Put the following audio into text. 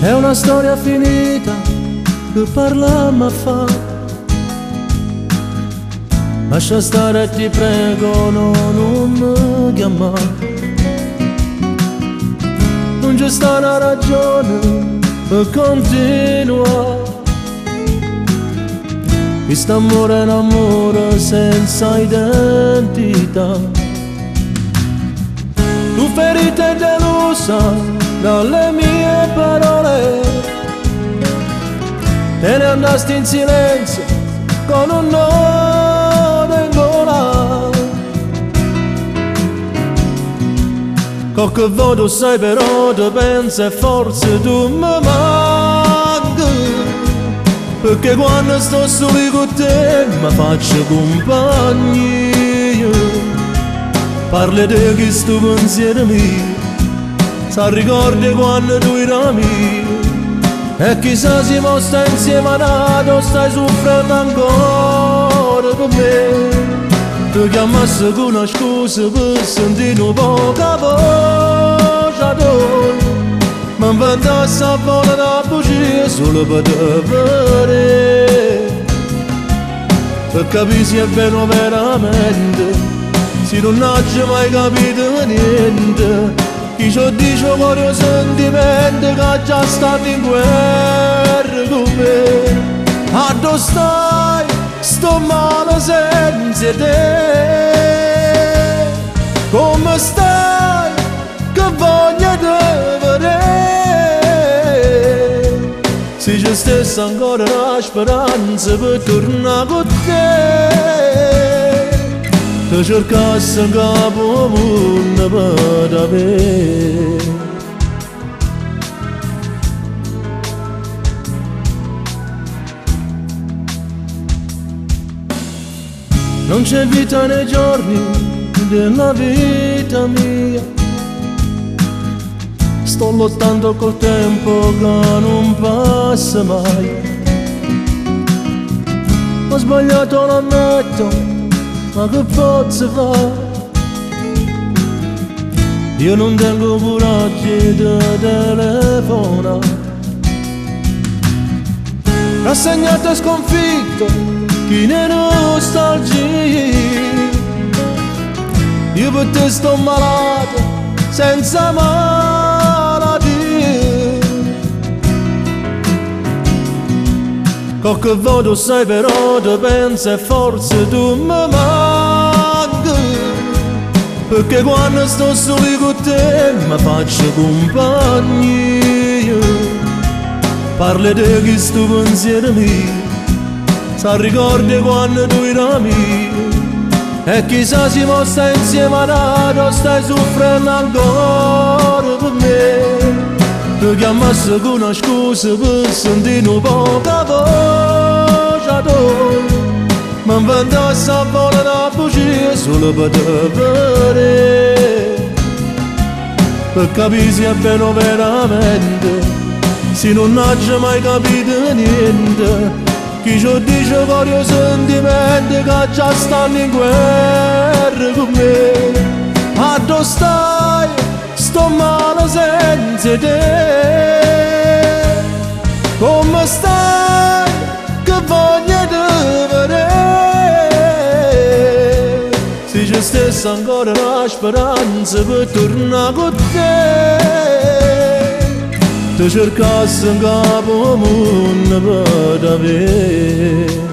È una storia finita che parliamo a fa. Lascia stare, ti prego, non mi chiamare. Non c'è sta una ragione per continuare. Questo amore è un amore senza identità. Tu ferita e delusa dalle mie parole, te ne andasti in silenzio con un nodo in gola. Qualche volta sai però ti pensa e forse tu mi manchi, perché quando sto solo con te mi faccio compagnia. Parli di questo pensiero mio, sa ricordi quando tu eri mio, e chissà se mo stai insieme a nato, stai soffrendo ancora per me. Ti chiamassi con una scusa per sentire un po' la voce tua, ma inventassi a volte una bugia solo per te vedere, per capire se è vero veramente, se non hai mai capito niente. Chi ci dice cuore o sentimenti che già stanno in guerra con me. A dove stai? Sto male senza te. Come stai? Che voglio te vedere. Se c'è stessa ancora la speranza per tornare con te, ti cercassi in capo mondo per avere. Non c'è vita nei giorni della vita mia, sto lottando col tempo che non passa mai. Ho sbagliato, lo ammetto, ma che posso fare? Io non tengo coraggio di telefonare, rassegnato e sconfitto, chi ne nostalgia. Io per te sto malato, senza malattia. Qualche volta sai però ti pensa e forse tu mi manchi, perché quando sto solo con te mi faccio compagnia. Parli di questo pensiero mio, sa ricordi quando tu eri mio, e chissà se mo stai insieme a nato, stai soffrendo ancora per me. Ti chiamassi con una scusa per sentire un po' la voce tua, ma inventassi a volte una bugia solo per te vedere, per capire se è vero veramente, se non hai mai capito niente. Chi ci dice cuore o sentimenti che già stanno in guerra con me. A dove stai? Sto male senza te. Come stai? Che voglio te vedere. Se c'è stessa ancora la speranza per tornare con te, ti cercassi in capo mondo per avere.